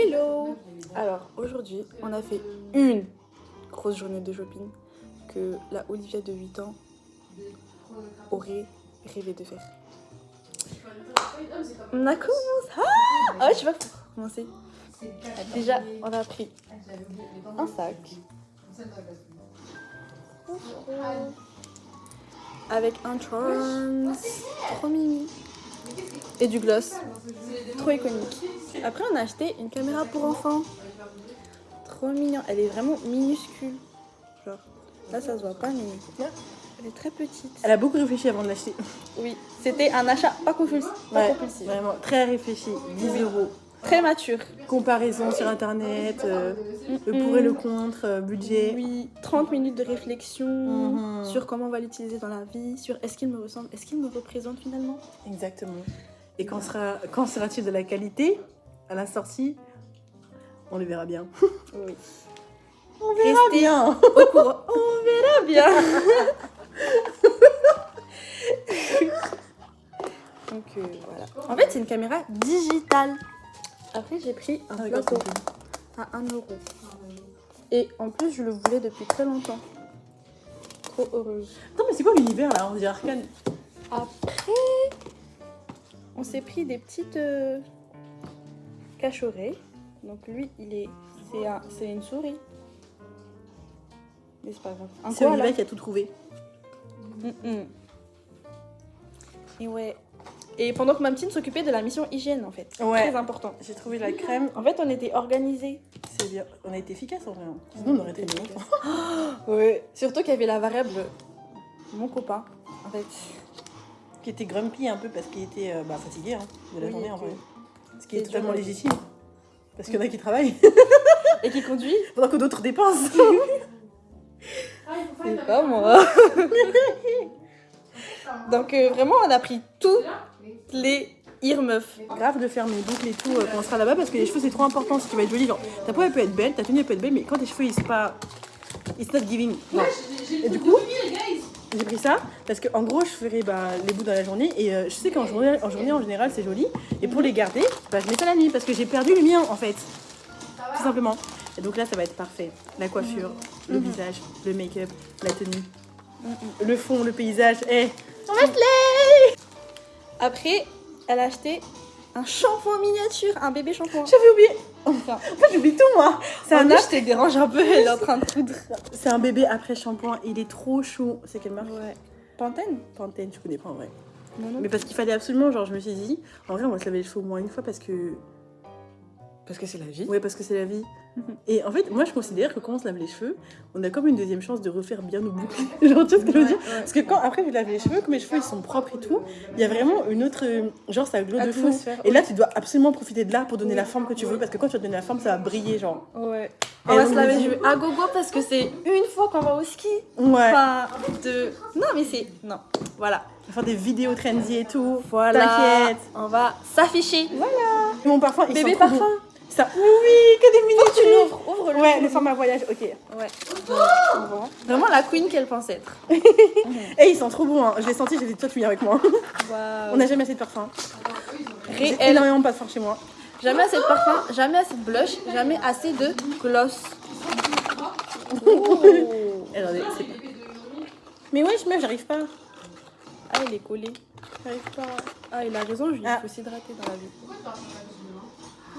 Hello! Alors aujourd'hui, on a fait une grosse journée de shopping que la Olivia de 8 ans aurait rêvé de faire. On a commencé. Ah ouais, je sais pas pour commencer. Déjà, on a pris un sac avec un Charms, trop mimi, et du gloss, trop iconique. Après, on a acheté une caméra pour enfants, trop mignon. Elle est vraiment minuscule, genre là ça se voit pas, mais elle est très petite. Elle a beaucoup réfléchi avant de l'acheter. Oui, c'était un achat pas compulsif. Vraiment très réfléchi. 10 €. Très mature. Comparaison sur internet, le pour et le contre, budget. Oui, 30 minutes de réflexion sur comment on va l'utiliser dans la vie, sur est-ce qu'il me ressemble, est-ce qu'il me représente finalement. Exactement. Et quand sera-t-il de la qualité à la sortie? On le verra bien. Oui. On verra bien. Au courant. On verra bien. Donc voilà. En fait, c'est une caméra digitale. Après, j'ai pris un plateau à 1 €. Et en plus, je le voulais depuis très longtemps. Trop heureuse. Attends, mais c'est quoi l'univers là? On dirait Arcane. Après, on s'est pris des petites cachorets. Donc lui, c'est une souris. Mais c'est pas grave. C'est Olivia qui a tout trouvé. Et ouais. Et pendant que ma petite s'occupait de la mission hygiène en fait. Ouais. Très important. J'ai trouvé la crème. En fait, on était organisés. C'est bien. On a été efficace en vrai. Sinon, on aurait été longtemps. Ouais. Surtout qu'il y avait la variable mon copain en fait. Qui était grumpy un peu parce qu'il était fatigué de la journée en vrai. Ce qui est totalement dur. légitime. Parce qu'il y en a qui travaillent. Et qui conduit. Pendant que d'autres dépensent. C'est pas moi. Donc vraiment, on a pris toutes les meufs. Grave de faire mes boucles et tout quand on sera là-bas parce que les cheveux c'est trop important si tu vas être jolie. Genre ta peau elle peut être belle, ta tenue elle peut être belle, mais quand tes cheveux it's not giving. Non. Et du coup, j'ai pris ça parce qu'en gros je ferai les bouts dans la journée et je sais qu'en journée en général c'est joli. Et pour les garder, je mets ça la nuit parce que j'ai perdu le mien en fait. Tout simplement. Et donc là ça va être parfait. La coiffure, le visage, le make-up, la tenue, le fond, le paysage. On va se lay. Après, elle a acheté un shampoing miniature, un bébé shampoing. J'avais oublié. Enfin, En fait j'oublie tout moi. c'est un âge, te dérange un peu, elle est en train de coudre. C'est un bébé après shampoing, il est trop chaud. C'est quelle marque? Ouais. Pantene. Pantene, je connais pas en vrai. Non. Mais parce qu'il fallait absolument, genre je me suis dit, en vrai on va se laver les cheveux au moins une fois parce que c'est la vie. ouais, parce que c'est la vie. Et en fait, moi je considère que quand on se lave les cheveux, on a comme une deuxième chance de refaire bien nos boucles. Genre, tu vois ce que je veux dire? Parce que quand après je lave les cheveux, que mes cheveux ils sont propres et tout, il y a vraiment une autre. Genre, ça glow de fou. Et là, tu dois absolument profiter de l'art pour donner la forme que tu veux. Parce que quand tu vas donner la forme, ça va briller, genre. Ouais. On va se laver les cheveux à gogo parce que c'est une fois qu'on va au ski. Ouais. Enfin, Non, mais c'est. Non. Voilà. On va faire des vidéos trendy et tout. Voilà. T'inquiète. On va s'afficher. Voilà. Mon parfum, il Bébé sent trop parfum. bon. Ça, oui, que des Faut que tu miniatures. l'ouvres. Ouvre-le. Ouais, le format voyage, ok. Ouais. Vraiment la queen qu'elle pense être. Et ils sont trop bons, hein. Je l'ai senti, j'ai dit toi tu viens avec moi. Waouh. On n'a jamais assez de parfum. J'ai Réel. énormément de parfum chez moi. Jamais assez de parfum, jamais assez de blush, jamais assez de gloss. Regardez, c'est... Mais ouais, meuf, j'arrive pas. Ah, il est collé. J'arrive pas. Ah, il a raison, il faut s'hydrater dans la vie.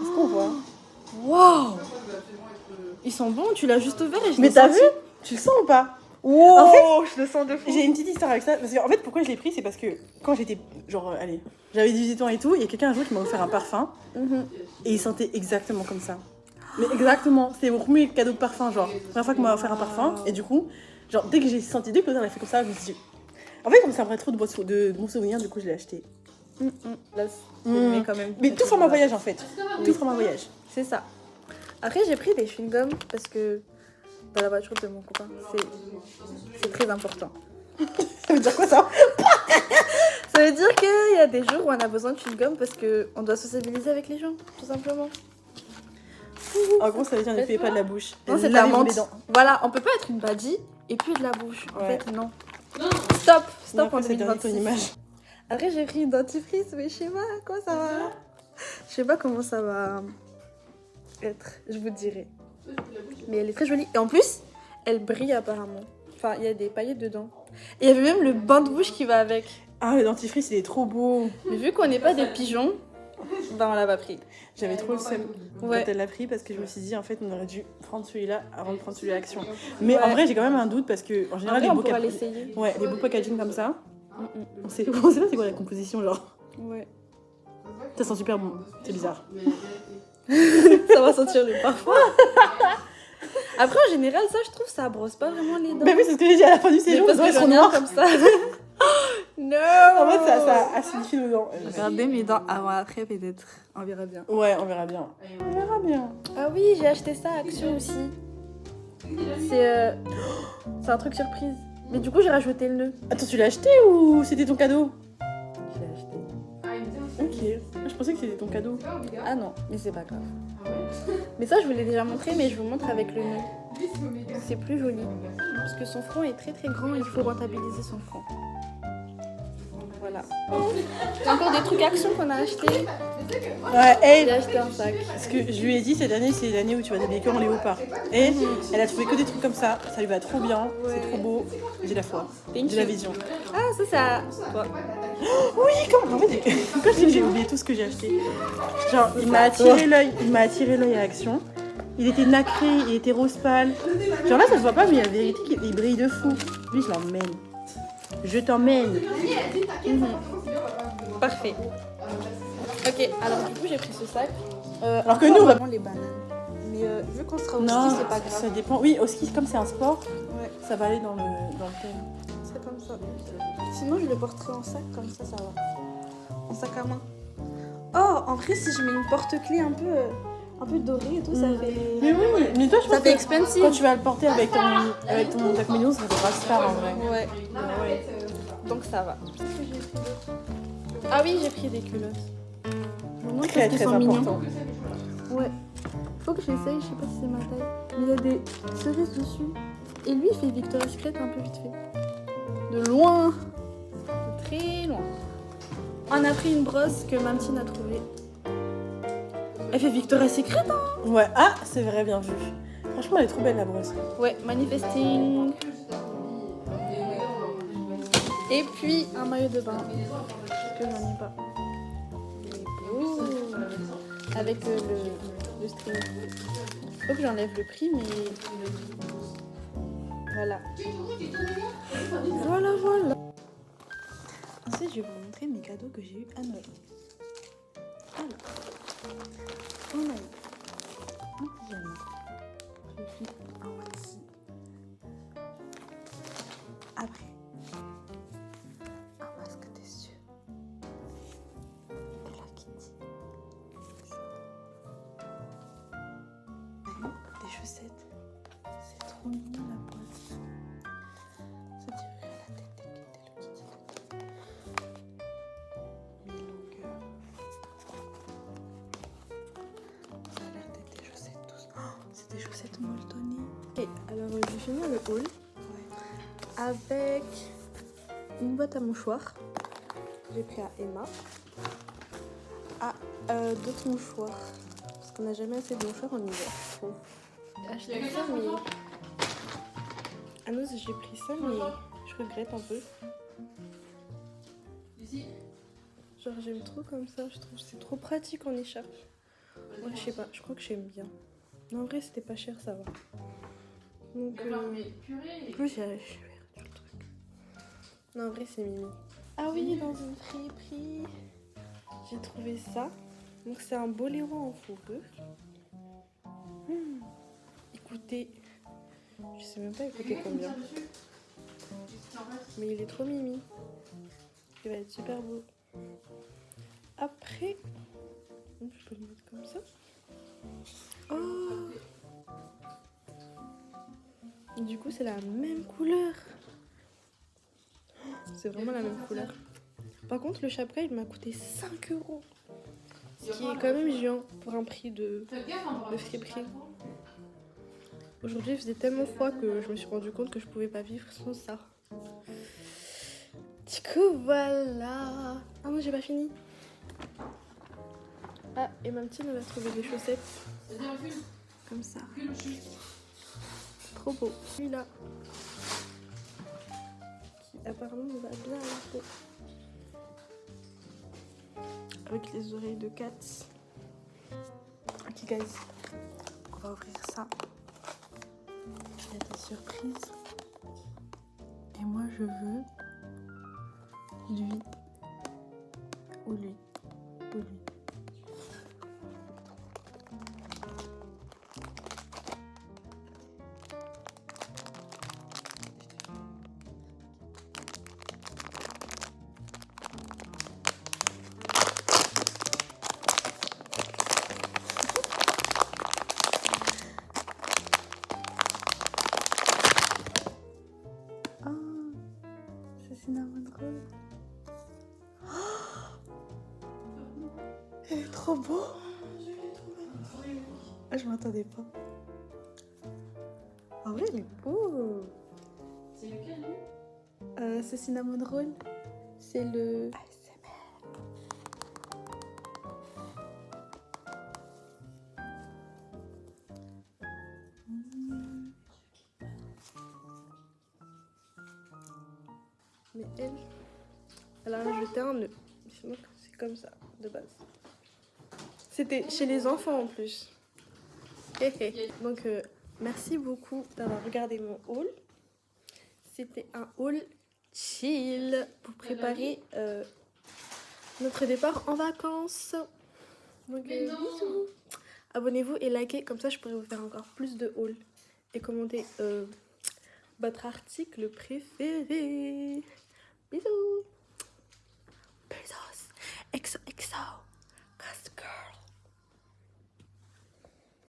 Est-ce qu'on voit? Waouh. Ils sont bons, tu l'as juste ouvert et je Mais l'ai t'as senti. vu? Tu le sens ou pas? Wow, En fait, je le sens de fou. j'ai une petite histoire avec ça. Parce qu'en fait, pourquoi je l'ai pris, c'est parce que quand j'étais, genre, j'avais 18 ans et tout, il y a quelqu'un un jour qui m'a offert un parfum. Et il sentait exactement comme ça. Mais exactement, c'était mon premier cadeau de parfum, genre, la première fois qu'on m'a offert un parfum. Et du coup, genre, dès que l'odeur a fait comme ça, je me suis dit... En fait, comme ça me rappelle trop de mon souvenir, du coup, je l'ai acheté. Là, mais quand même. Mais tout format voyage, en fait. Tout format voyage. C'est ça. Après, j'ai pris des chewing-gums parce que dans la voiture de mon copain, c'est très important. Ça veut dire quoi, ça? Ça veut dire qu'il y a des jours où on a besoin de chewing-gum parce qu'on doit sociabiliser avec les gens, tout simplement. En gros, ça veut dire ne fais pas de la bouche. Non, c'est la menthe. Voilà, on peut pas être une badgie et puis de la bouche. En fait, non. Stop en 2026. Ton image. Après, j'ai pris une dentifrice, mais je sais pas quoi ça va. Je sais pas comment ça va être, je vous dirai. Mais elle est très jolie. Et en plus, elle brille apparemment. Enfin, il y a des paillettes dedans. Et il y avait même le bain de bouche qui va avec. Ah, le dentifrice, il est trop beau. Mais vu qu'on n'est pas des pigeons, ben on l'a pas pris. J'avais trop le seum Ouais. quand elle l'a pris parce que je me suis dit, en fait, on aurait dû prendre celui-là avant de prendre celui à Action. Mais Ouais. en vrai, j'ai quand même un doute parce que, en général, Après, on les pourra beaux l'essayer. ouais, les beaux packaging comme ça, Mm, on sait pas c'est quoi la composition, genre. Ouais. Ça sent super bon, c'est bizarre. Ça va sentir le parfum. Après, en général, ça, je trouve, ça brosse pas vraiment les dents. Bah oui, c'est ce que j'ai dit à la fin du Mais séjour, parce les dents, que elles sont j'en ai un noires. comme ça. Non. En fait, ça acidifie nos dents. Regardez mes dents avant après peut-être. On verra bien. Ouais, on verra bien. On verra bien. Ah oui, j'ai acheté ça à Action aussi. C'est un truc surprise. Mais du coup, j'ai rajouté le nœud. Attends, tu l'as acheté ou c'était ton cadeau? Je l'ai acheté. Ok. Je pensais que c'était ton cadeau. Ah non, mais c'est pas grave. Mais ça, je vous l'ai déjà montré, mais je vous montre avec le nœud. C'est plus joli. Parce que son front est très très grand et il faut rentabiliser son front. Voilà. Il y a encore des trucs Action qu'on a achetés. Ouais, J'ai et acheté un sac. ce que je lui ai dit cette année, c'est l'année où tu vas t'habiller que en léopard. Et elle a trouvé que des trucs comme ça lui va trop bien, c'est trop beau. J'ai la foi, Thank j'ai la you. vision. Ah, ça, c'est à toi. Oui, comment en fait, quand je dis que j'ai oublié tout ce que j'ai acheté. Genre, il m'a attiré l'œil à Action. Il était nacré, il était rose pâle. Genre là, ça se voit pas, mais la vérité, il brille de fou. Lui, je l'emmène. Je t'emmène. Parfait. Ok, alors du coup, j'ai pris ce sac. Alors que nous, on va... vraiment les bananes. Mais vu qu'on sera au Non, ski, c'est pas grave. ça dépend. Oui, au ski, comme c'est un sport, Ouais, ça va aller dans le thème. c'est comme ça. Sinon, je le porterai en sac, comme ça va. En sac à main. Oh, en vrai, si je mets une porte-clés un peu dorée et tout, ça fait... Mais oui, mais toi, je pense Ça fait que expensive. quand tu vas le porter avec ton Jack Million, ça devra se faire en vrai. Ouais, Ouais. donc ça va. Ah oui, j'ai pris des culottes. Vraiment, Très, parce qu'ils très sont mignons. important. Ouais. Faut que j'essaye, je sais pas si c'est ma taille. Mais il y a des cerises dessus. Et lui, il fait Victoria's Secret un peu vite fait. De loin. De très loin. On a pris une brosse que Mamtine a trouvée. Elle fait Victoria's Secret, hein? Ouais, ah, c'est vrai, bien vu. Franchement, elle est trop belle la brosse. Ouais, manifesting. Et puis, un maillot de bain. Que j'en ai pas. Il est beau. Avec le string. Faut que j'enlève le prix, mais... Voilà. Voilà. Ensuite, je vais vous montrer mes cadeaux que j'ai eu à Noël. Alors, on a eu un pyjama. Je suis en voici. Après, un masque des yeux. Hello Kitty. Des chaussettes. C'est trop mignon la boîte. Ça dirait la tête d'Hello Kitty. Les longueurs. Ça a l'air d'être des chaussettes tous. Oh, c'est des chaussettes molletonnées. Et alors j'ai fini le haul avec une boîte à mouchoirs. J'ai pris à Emma. Ah, d'autres mouchoirs. Parce qu'on n'a jamais assez de mouchoirs en hiver, je trouve. J'ai acheté ça, mais... Ah non, j'ai pris ça, mais je regrette un peu. Genre, j'aime trop comme ça, je trouve que c'est trop pratique en écharpe. Ouais, je sais pas, je crois que j'aime bien. Non, en vrai, c'était pas cher, ça va. Donc, en plus, j'ai perdu le truc. Non, en vrai, c'est mimi. Ah oui, dans une friperie, j'ai trouvé ça. Donc, c'est un boléro en fourrure. Écoutez, je sais même pas écouter combien. Mais il est trop mimi. Il va être super beau. Après, je peux le mettre comme ça. Oh! Du coup, c'est la même couleur. C'est vraiment la même couleur. Par contre, le chapeau, il m'a coûté 5 €. Ce qui est quand même géant pour un prix de friperie. Aujourd'hui, il faisait tellement froid que je me suis rendu compte que je pouvais pas vivre sans ça. Du coup, voilà. Ah non, j'ai pas fini. Ah, et ma petite, elle a trouvé des chaussettes. Comme ça. Trop beau. Celui-là. Qui apparemment me va bien à la peau. Avec les oreilles de cat. Ok guys, on va ouvrir ça. Il y a des surprises. Et moi je veux lui ou lui ou lui. Cinnamon roll. Elle est trop beau. Ah, je m'attendais pas. Ah ouais, elle est beau. C'est lequel lui C'est cinnamon roll. C'est le ASMR. Mais elle a rajouté un nœud. Sinon, c'est comme ça, de base. C'était chez les enfants en plus. Donc, merci beaucoup d'avoir regardé mon haul. C'était un haul chill pour préparer notre départ en vacances. Donc, bisous. Abonnez-vous et likez, comme ça je pourrai vous faire encore plus de hauls. Et commentez votre article préféré. Bisous.